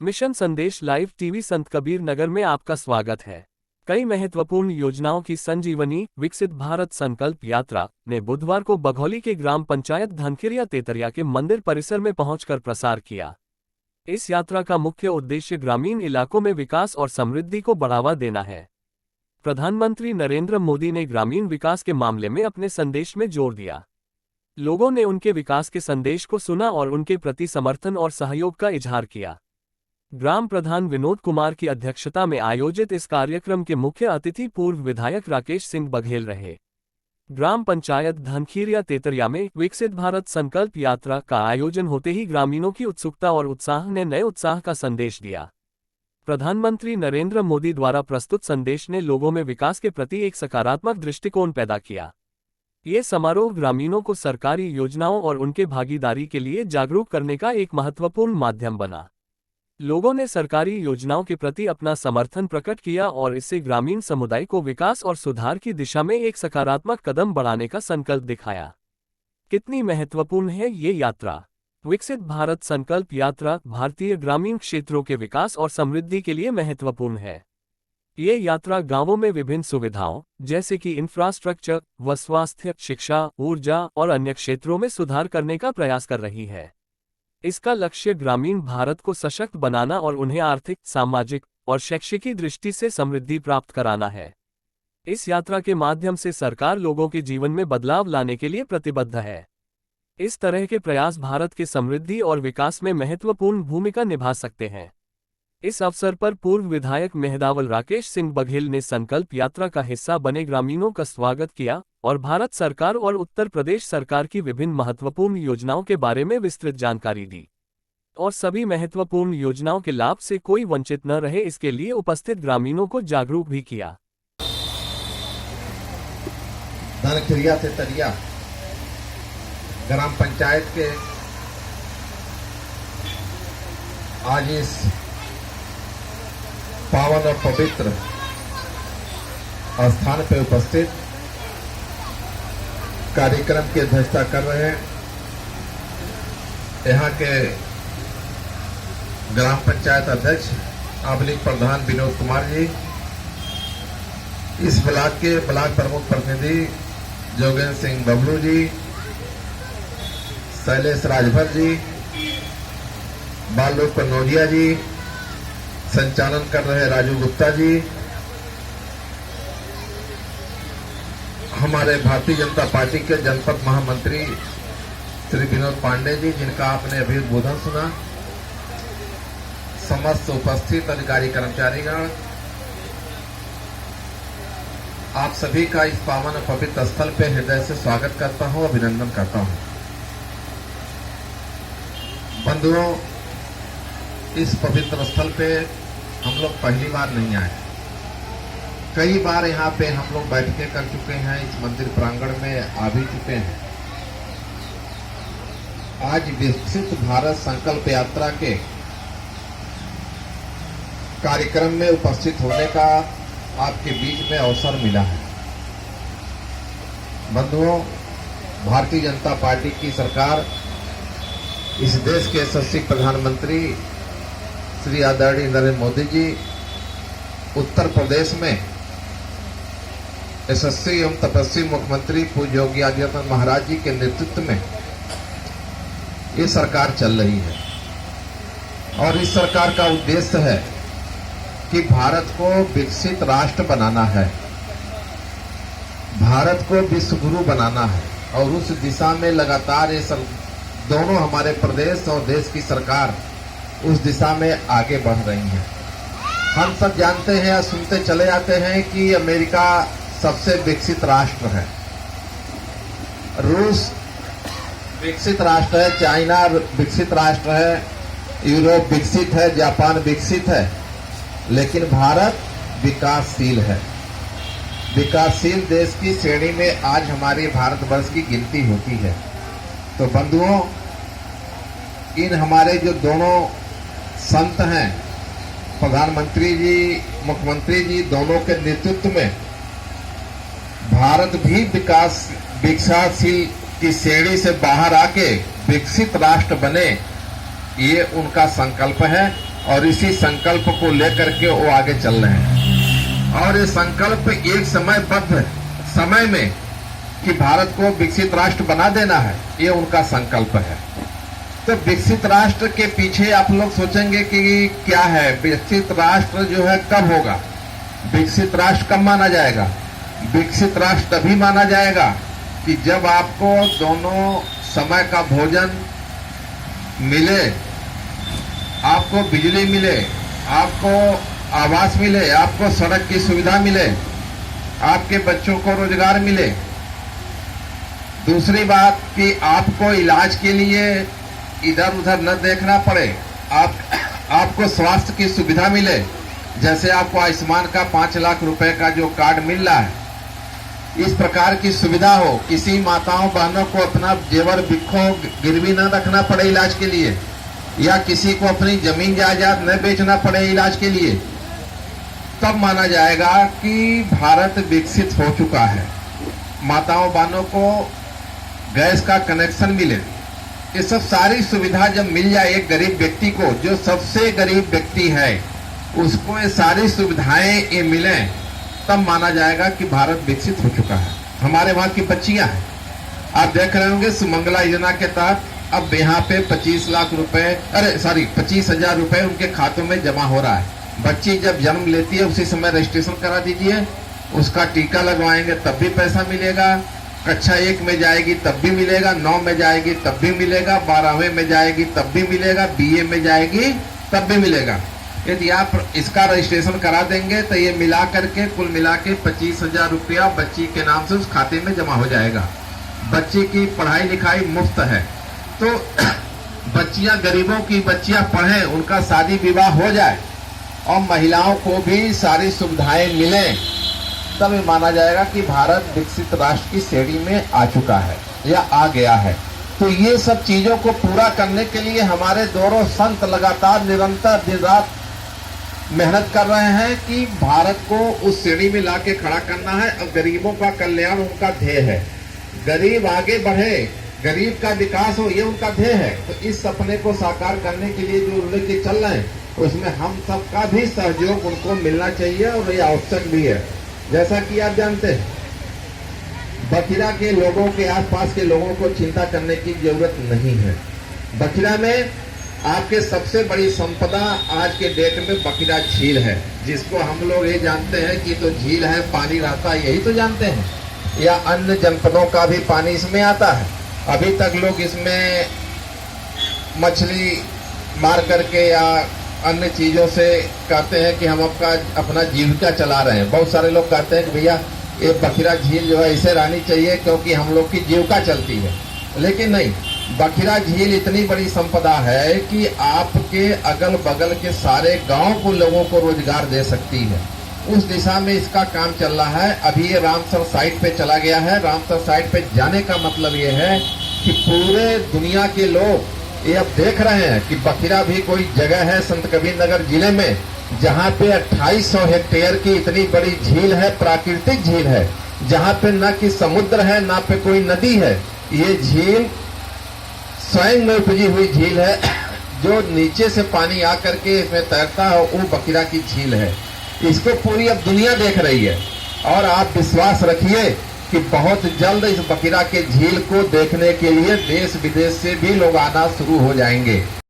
Mission संदेश live TV संत कबीर नगर में आपका स्वागत है। कई महत्वपूर्ण योजनाओं की संजीवनी विकसित भारत संकल्प यात्रा ने बुधवार को बघौली के ग्राम पंचायत धनखिरिया तेतरिया के मंदिर परिसर में पहुंचकर प्रसार किया। इस यात्रा का मुख्य उद्देश्य ग्रामीण इलाकों में विकास और समृद्धि को बढ़ावा देना है। प्रधानमंत्री नरेंद्र मोदी ने ग्रामीण विकास के मामले में अपने संदेश में जोर दिया। लोगों ने उनके विकास के संदेश को सुना और उनके प्रति समर्थन और सहयोग का इजहार किया। ग्राम प्रधान विनोद कुमार की अध्यक्षता में आयोजित इस कार्यक्रम के मुख्य अतिथि पूर्व विधायक राकेश सिंह बघेल रहे। ग्राम पंचायत धनखिरिया तेतरिया में विकसित भारत संकल्प यात्रा का आयोजन होते ही ग्रामीणों की उत्सुकता और उत्साह ने नए उत्साह का संदेश दिया। प्रधानमंत्री नरेंद्र मोदी द्वारा प्रस्तुत संदेश ने लोगों में विकास के प्रति एक सकारात्मक दृष्टिकोण पैदा किया। ये समारोह ग्रामीणों को सरकारी योजनाओं और उनके भागीदारी के लिए जागरूक करने का एक महत्वपूर्ण माध्यम बना। लोगों ने सरकारी योजनाओं के प्रति अपना समर्थन प्रकट किया और इससे ग्रामीण समुदाय को विकास और सुधार की दिशा में एक सकारात्मक कदम बढ़ाने का संकल्प दिखाया। कितनी महत्वपूर्ण है ये यात्रा? विकसित भारत संकल्प यात्रा भारतीय ग्रामीण क्षेत्रों के विकास और समृद्धि के लिए महत्वपूर्ण है। ये यात्रा गांवों में विभिन्न सुविधाओं जैसे कि इंफ्रास्ट्रक्चर व स्वास्थ्य, शिक्षा, ऊर्जा और अन्य क्षेत्रों में सुधार करने का प्रयास कर रही है। इसका लक्ष्य ग्रामीण भारत को सशक्त बनाना और उन्हें आर्थिक, सामाजिक और शैक्षिक दृष्टि से समृद्धि प्राप्त कराना है। इस यात्रा के माध्यम से सरकार लोगों के जीवन में बदलाव लाने के लिए प्रतिबद्ध है। इस तरह के प्रयास भारत के समृद्धि और विकास में महत्वपूर्ण भूमिका निभा सकते हैं। इस अवसर पर पूर्व विधायक मेहदावल राकेश सिंह बघेल ने संकल्प यात्रा का हिस्सा बने ग्रामीणों का स्वागत किया और भारत सरकार और उत्तर प्रदेश सरकार की विभिन्न महत्वपूर्ण योजनाओं के बारे में विस्तृत जानकारी दी और सभी महत्वपूर्ण योजनाओं के लाभ से कोई वंचित न रहे इसके लिए उपस्थित ग्रामीणों को जागरूक भी किया। धनखिरिया तेतरिया ग्राम पंचायत के आज इस पावन और पवित्र स्थान पे उपस्थित कार्यक्रम की अध्यक्षता कर रहे हैं यहाँ के ग्राम पंचायत अध्यक्ष आबलिक प्रधान विनोद कुमार जी, इस ब्लॉक के ब्लॉक प्रमुख प्रतिनिधि जोगेंद्र सिंह बबलू जी, शैलेश राजभर जी, बालोक कन्नौजिया जी, संचालन कर रहे राजू गुप्ता जी, हमारे भारतीय जनता पार्टी के जनपद महामंत्री श्री विनोद पांडे जी, जिनका आपने अभी उद्बोधन सुना, समस्त उपस्थित अधिकारी कर्मचारीगण, आप सभी का इस पावन और पवित्र स्थल पे हृदय से स्वागत करता हूं, अभिनंदन करता हूं। बंधुओं, इस पवित्र स्थल पे हम लोग पहली बार नहीं आए, कई बार यहाँ पे हम लोग बैठकें कर चुके हैं, इस मंदिर प्रांगण में आ भी चुके हैं। आज विकसित भारत संकल्प यात्रा के कार्यक्रम में उपस्थित होने का आपके बीच में अवसर मिला है। बंधुओं, भारतीय जनता पार्टी की सरकार, इस देश के यशस्वी प्रधानमंत्री श्री आदरणीय नरेंद्र मोदी जी उत्तर प्रदेश में यशस्वी एवं तपस्वी मुख्यमंत्री पूज्य योगी आदित्यनाथ महाराज जी के नेतृत्व में ये सरकार चल रही है और इस सरकार का उद्देश्य है कि भारत को विकसित राष्ट्र बनाना है, भारत को विश्व गुरु बनाना है और उस दिशा में लगातार ये दोनों हमारे प्रदेश और देश की सरकार उस दिशा में आगे बढ़ रही हैं। हम सब जानते हैं या सुनते चले जाते हैं कि अमेरिका सबसे विकसित राष्ट्र है, रूस विकसित राष्ट्र है, चाइना विकसित राष्ट्र है, यूरोप विकसित है, जापान विकसित है, लेकिन भारत विकासशील है। विकासशील देश की श्रेणी में आज हमारे भारतवर्ष की गिनती होती है। तो बंधुओं, इन हमारे जो दोनों संत हैं, प्रधानमंत्री जी, मुख्यमंत्री जी, दोनों के नेतृत्व में भारत भी विकासशील की श्रेणी से बाहर आके विकसित राष्ट्र बने, ये उनका संकल्प है और इसी संकल्प को लेकर के वो आगे चल रहे हैं। और ये संकल्प एक समयबद्ध समय में कि भारत को विकसित राष्ट्र बना देना है, ये उनका संकल्प है। तो विकसित राष्ट्र के पीछे आप लोग सोचेंगे कि क्या है, विकसित राष्ट्र जो है कब होगा, विकसित राष्ट्र कब माना जाएगा? विकसित राष्ट्र तभी माना जाएगा कि जब आपको दोनों समय का भोजन मिले, आपको बिजली मिले, आपको आवास मिले, आपको सड़क की सुविधा मिले, आपके बच्चों को रोजगार मिले। दूसरी बात कि आपको इलाज के लिए इधर उधर न देखना पड़े, आपको स्वास्थ्य की सुविधा मिले। जैसे आपको आयुष्मान का 5 लाख रुपए का जो कार्ड मिल रहा है, इस प्रकार की सुविधा हो। किसी माताओं बहनों को अपना जेवर बिक्खो गिरवी न रखना पड़े इलाज के लिए, या किसी को अपनी जमीन जायदाद न बेचना पड़े इलाज के लिए। तब माना जाएगा कि भारत विकसित हो चुका है। माताओं बहनों को गैस का कनेक्शन मिले, ये सब सारी सुविधा जब मिल जाए एक गरीब व्यक्ति को, जो सबसे गरीब व्यक्ति है, उसको ये सारी सुविधाएं ये मिले, तब माना जाएगा कि भारत विकसित हो चुका है। हमारे वहां की बच्चियां हैं, आप देख रहे होंगे सुमंगला योजना के तहत अब यहाँ पे 25 लाख रुपए 25,000 रुपए उनके खातों में जमा हो रहा है। बच्ची जब जन्म लेती है उसी समय रजिस्ट्रेशन करा दीजिए, उसका टीका लगवाएंगे तब भी पैसा मिलेगा, कक्षा 1 में जाएगी तब भी मिलेगा, 9 में जाएगी तब भी मिलेगा, 12वें में जाएगी तब भी मिलेगा, BA में जाएगी तब भी मिलेगा। यदि आप इसका रजिस्ट्रेशन करा देंगे तो ये मिला करके कुल मिला के 25,000 रुपया बच्ची के नाम से उस खाते में जमा हो जाएगा। बच्ची की पढ़ाई लिखाई मुफ्त है। तो बच्चियां, गरीबों की बच्चियां पढ़ें, उनका शादी विवाह हो जाए और महिलाओं को भी सारी सुविधाएं मिलें, तब ये माना जाएगा कि भारत विकसित राष्ट्र की श्रेणी में आ चुका है या आ गया है। तो ये सब चीजों को पूरा करने के लिए हमारे दोनों संत लगातार निरंतर दिन रात मेहनत कर रहे हैं कि भारत को उस श्रेणी में लाके खड़ा करना है। और गरीबों का कल्याण उनका ध्येय है, गरीब आगे बढ़े, गरीब का विकास हो, ये उनका ध्येय है। तो इस सपने को साकार करने के लिए जो लेके चल रहे हैं, उसमें हम सबका भी सहयोग उनको मिलना चाहिए और ये आवश्यक भी है। जैसा कि आप जानते हैं, बखिरा के लोगों के आसपास के लोगों को चिंता करने की जरूरत नहीं है। बखिरा में आपके सबसे बड़ी संपदा आज के डेट में बखिरा झील है, जिसको हम लोग ये जानते हैं कि तो झील है, पानी रहता है, यही तो जानते हैं, या अन्य जनपदों का भी पानी इसमें आता है। अभी तक लोग इसमें मछली मार करके या अन्य चीजों से कहते हैं कि हम अपना जीविका चला रहे हैं। बहुत सारे लोग कहते हैं कि भैया ये बखिरा झील जो है इसे रहनी चाहिए क्योंकि हम लोग की जीविका चलती है। लेकिन नहीं, बखिरा झील इतनी बड़ी संपदा है कि आपके अगल बगल के सारे गांव को लोगों को रोजगार दे सकती है। उस दिशा में इसका काम चल रहा है। अभी ये रामसर साइट पे चला गया है। रामसर साइट पे जाने का मतलब ये है कि पूरे दुनिया के लोग ये अब देख रहे हैं कि बखिरा भी कोई जगह है संत कबीर नगर जिले में जहाँ पे 2800 हेक्टेयर की इतनी बड़ी झील है, प्राकृतिक झील है, जहाँ पे न कि समुद्र है न पे कोई नदी है। ये झील स्वयं में उपजी हुई झील है, जो नीचे से पानी आकर के इसमें तैरता है, वो बखिरा की झील है। इसको पूरी अब दुनिया देख रही है और आप विश्वास रखिए कि बहुत जल्द इस बखिरा के झील को देखने के लिए देश विदेश से भी लोग आना शुरू हो जाएंगे।